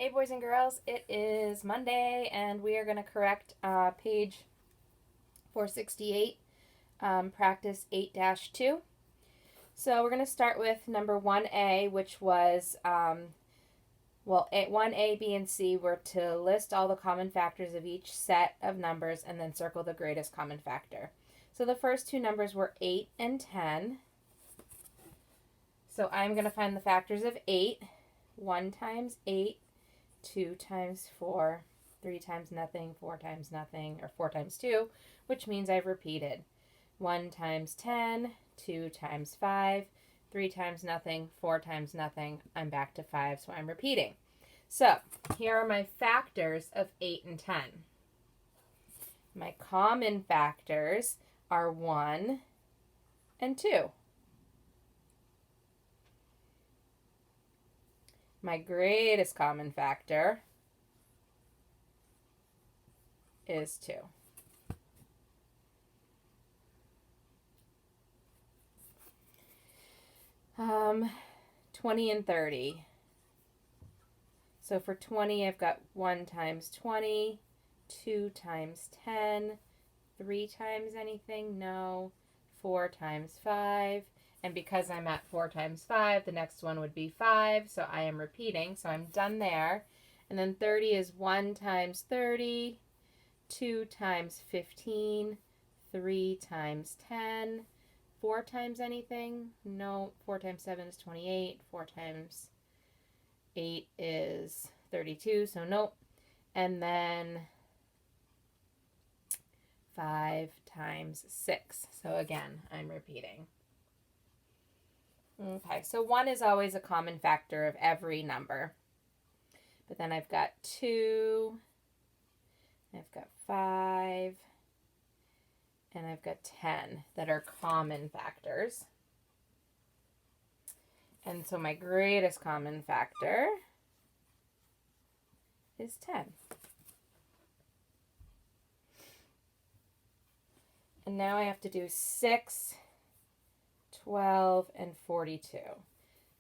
Hey boys and girls, it is Monday and we are going to correct page 468, practice 8-2. So we're going to start with number 1A, which was, 1A, B, and C were to list all the common factors of each set of numbers and then circle the greatest common factor. So the first two numbers were 8 and 10. So I'm going to find the factors of 8. 1 times 8. 2 times 4, 3 times nothing, 4 times nothing, or 4 times 2, which means I've repeated. 1 times 10, 2 times 5, 3 times nothing, 4 times nothing, I'm back to 5, so I'm repeating. So here are my factors of 8 and 10. My common factors are 1 and 2. My greatest common factor is 2. Um, 20 and 30. So for 20, I've got 1 times 20, 2 times 10, 3 times anything, no, 4 times 5. And because I'm at 4 times 5, the next one would be 5. So I am repeating. So I'm done there. And then 30 is 1 times 30, 2 times 15, 3 times 10, 4 times anything? No. 4 times 7 is 28. 4 times 8 is 32. So nope. And then 5 times 6. So again, I'm repeating. Okay, so 1 is always a common factor of every number. But then I've got 2, I've got 5, and I've got 10 that are common factors. And so my greatest common factor is 10. And now I have to do 6, 12, and 42.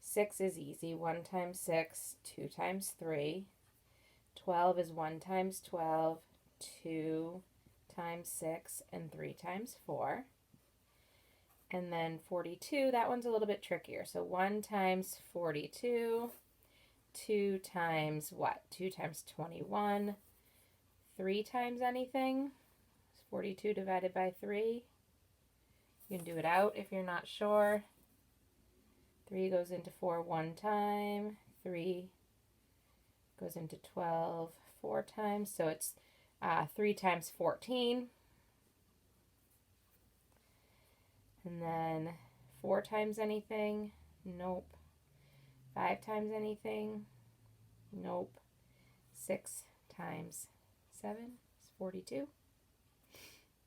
6 is easy. 1 times 6, 2 times 3. 12 is 1 times 12, 2 times 6, and 3 times 4. And then 42, that one's a little bit trickier. So 1 times 42, 2 times what? 2 times 21, 3 times anything. 42 divided by 3. You can do it out if you're not sure. 3 goes into 4 one time. 3 goes into 12 4 times. So it's 3 times 14. And then 4 times anything? Nope. 5 times anything? Nope. 6 times 7 is 42.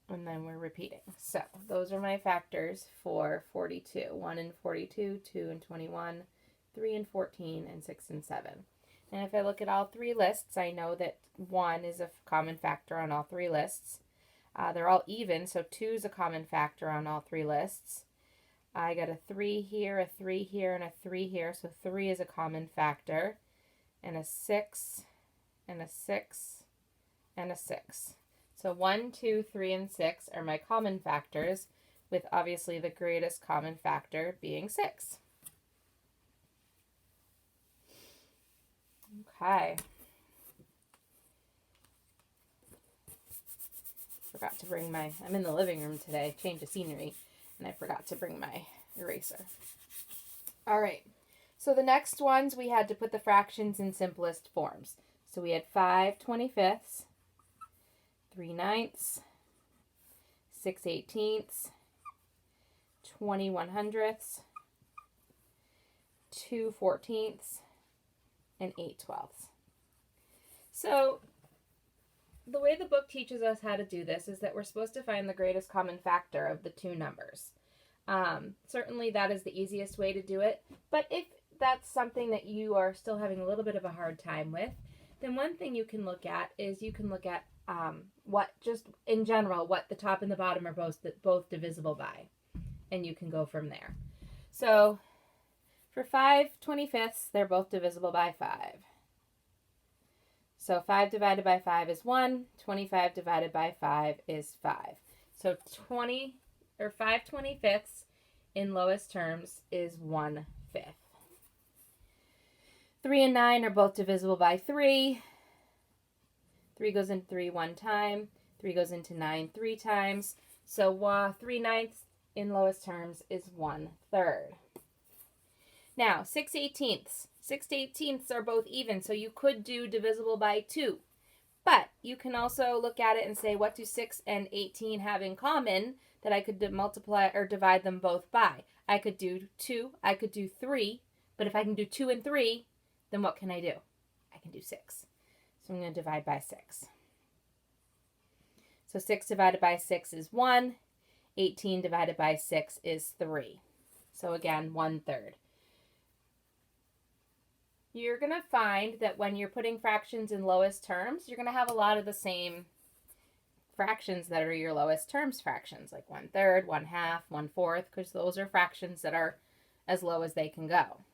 And then we're repeating. So those are my factors for 42. 1 and 42, 2 and 21, 3 and 14, and 6 and 7. And if I look at all three lists, I know that 1 is a common factor on all three lists. They're all even, so 2 is a common factor on all three lists. I got a 3 here, a 3 here, and a 3 here, so 3 is a common factor. And a 6, and a 6, and a 6. So 1, 2, 3, and 6 are my common factors, with obviously the greatest common factor being 6. Okay. Forgot to bring I'm in the living room today, change of scenery, and I forgot to bring my eraser. All right. So the next ones, we had to put the fractions in simplest forms. So we had 5 25ths, 3 9ths, 6 18ths, 20 100ths, 2 14ths, and 8 12ths. So the way the book teaches us how to do this is that we're supposed to find the greatest common factor of the two numbers. Certainly that is the easiest way to do it, but if that's something that you are still having a little bit of a hard time with, then one thing you can look at is you can look at what, just in general, what the top and the bottom are both divisible by, and you can go from there. So for 5 25ths, they're both divisible by 5. So 5 divided by 5 is 1. 25 divided by 5 is 5. So 5/25 in lowest terms is 1/5. 3 and 9 are both divisible by 3. 3 goes into 3 one time. 3 goes into 9 3 times. So 3/9 in lowest terms is 1/3. Now, 6/18. 6/18 are both even, so you could do divisible by 2. But you can also look at it and say, what do 6 and 18 have in common that I could multiply or divide them both by? I could do 2, I could do 3, but if I can do 2 and 3, then what can I do? I can do 6. So I'm going to divide by 6. So 6 divided by 6 is 1. 18 divided by 6 is 3. So again, 1/3. You're going to find that when you're putting fractions in lowest terms, you're going to have a lot of the same fractions that are your lowest terms fractions, like 1/3, 1/2, 1/4, because those are fractions that are as low as they can go.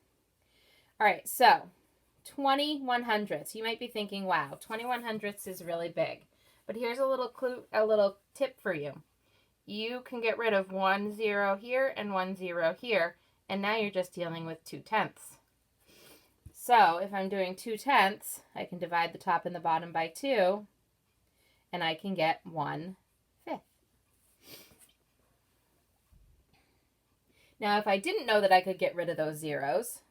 All right, so 20/100ths. You might be thinking, wow, 20/100ths is really big. But here's a little tip for you. You can get rid of 1 0 here and 1 0 here, and now you're just dealing with 2/10. So if I'm doing 2/10, I can divide the top and the bottom by 2, and I can get 1/5. Now, if I didn't know that I could get rid of those zeros,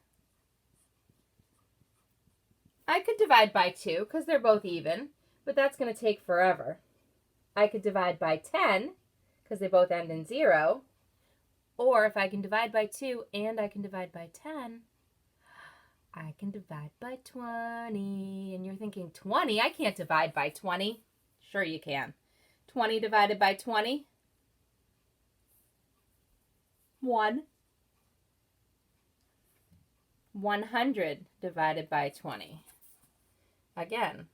I could divide by 2 because they're both even, but that's going to take forever. I could divide by 10 because they both end in 0, or if I can divide by 2 and I can divide by 10, I can divide by 20. And you're thinking, 20? I can't divide by 20. Sure you can. 20 divided by 20? 1. 100 divided by 20. Again,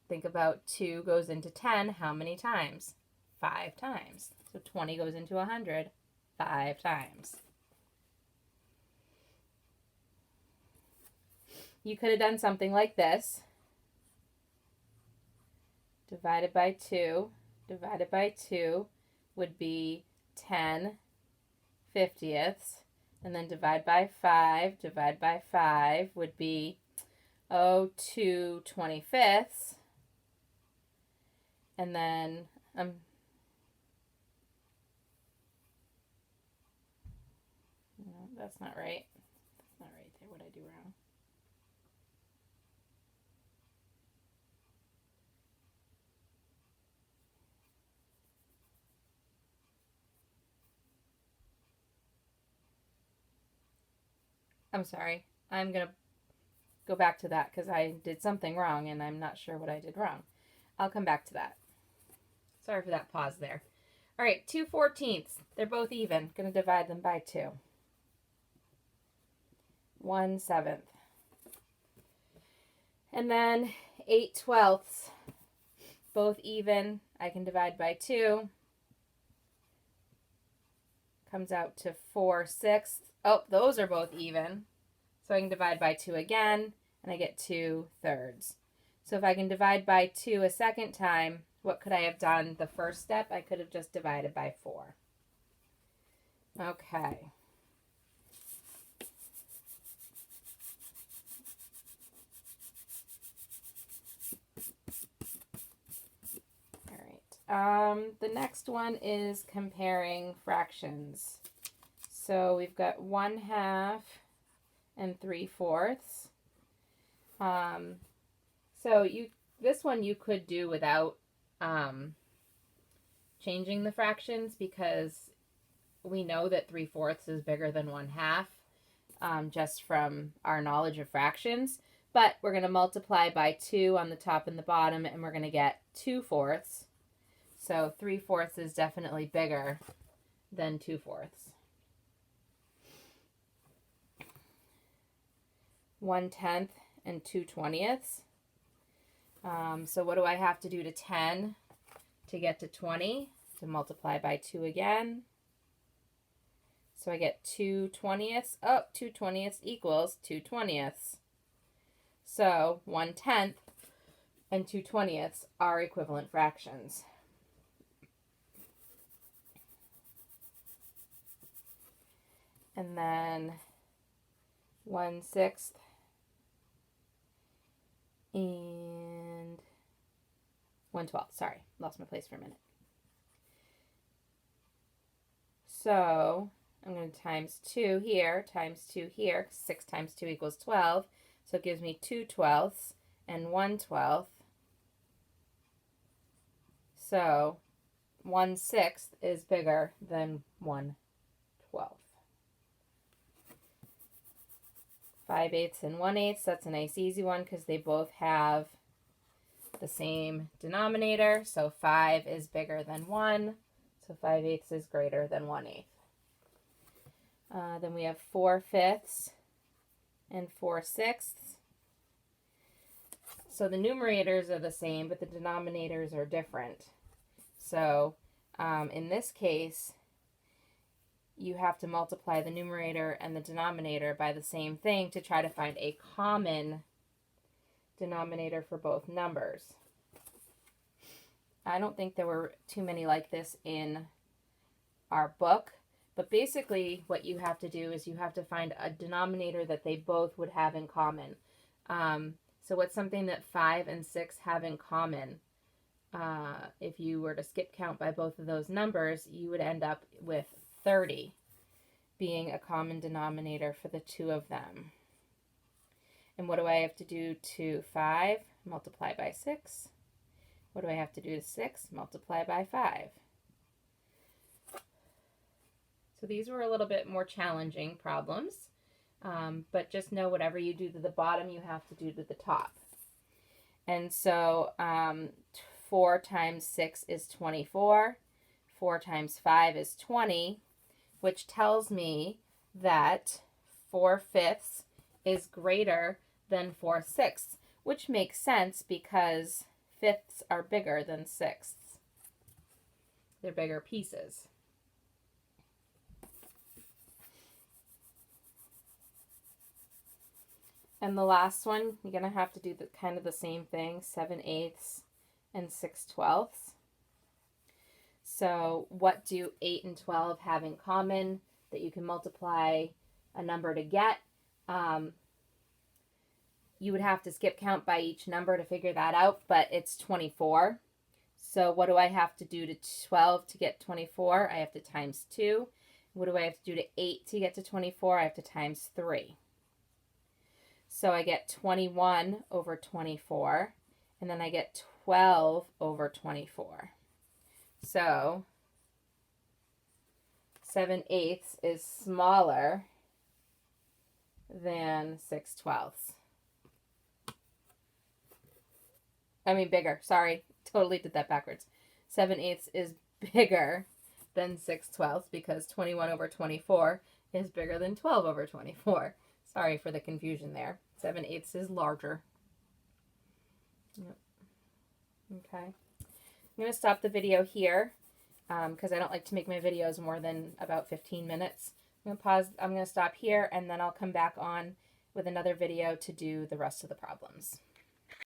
think about 2 goes into 10 how many times? 5 times. So 20 goes into 100 5 times. You could have done something like this. Divided by 2 would be 10/50ths. And then divide by 5 would be 2/25ths. And then, no, that's not right. That's not right there. What did I do wrong? I'm sorry. I'm going to go back to that because I did something wrong and I'm not sure what I did wrong. I'll come back to that. Sorry for that pause there. All right, 2/14. They're both even. Going to divide them by 2. 1/7. And then 8/12. Both even. I can divide by 2. Comes out to 4/6. Oh, those are both even. So I can divide by 2 again, and I get 2/3. So if I can divide by 2 a second time, what could I have done the first step? I could have just divided by 4. Okay. All right. The next one is comparing fractions. So we've got 1/2 and 3/4. So this one you could do without changing the fractions because we know that 3/4 is bigger than 1/2 just from our knowledge of fractions. But we're going to multiply by 2 on the top and the bottom, and we're going to get 2/4. So 3/4 is definitely bigger than 2/4. 1/10 and 2/20. So what do I have to do to 10 to get to 20? To multiply by 2 again. So I get 2/20. Oh, 2/20 equals 2/20. So 1/10 and 2/20 are equivalent fractions. And then 1/6 and 1/12. Sorry, lost my place for a minute. So I'm going to times 2 here, times 2 here. 6 times 2 equals 12. So it gives me 2/12 and 1/12. So 1/6 is bigger than 1/12. 5/8 and 1/8, that's a nice easy one because they both have the same denominator. So 5 is bigger than 1. So 5/8 is greater than 1/8. Then we have 4/5 and 4/6. So the numerators are the same, but the denominators are different. So in this case, you have to multiply the numerator and the denominator by the same thing to try to find a common denominator for both numbers. I don't think there were too many like this in our book, but basically what you have to do is you have to find a denominator that they both would have in common. So what's something that 5 and 6 have in common? If you were to skip count by both of those numbers, you would end up with 30 being a common denominator for the two of them. And what do I have to do to 5? Multiply by 6. What do I have to do to 6? Multiply by 5. So these were a little bit more challenging problems, but just know whatever you do to the bottom, you have to do to the top. And so 4 times 6 is 24. 4 times 5 is 20, which tells me that 4/5 is greater than 4/6, which makes sense because fifths are bigger than sixths. They're bigger pieces. And the last one, you're going to have to do kind of the same thing, 7/8 and 6/12. So what do 8 and 12 have in common that you can multiply a number to get? You would have to skip count by each number to figure that out, but it's 24. So what do I have to do to 12 to get 24? I have to times 2. What do I have to do to 8 to get to 24? I have to times 3. So I get 21 over 24, and then I get 12 over 24. So 7/8 is smaller than 6/12. I mean bigger, sorry, totally did that backwards. 7/8 is bigger than 6/12 because 21 over 24 is bigger than 12 over 24. Sorry for the confusion there. 7/8 is larger. Yep. Okay. I'm going to stop the video here because I don't like to make my videos more than about 15 minutes. I'm going to pause. I'm going to stop here and then I'll come back on with another video to do the rest of the problems.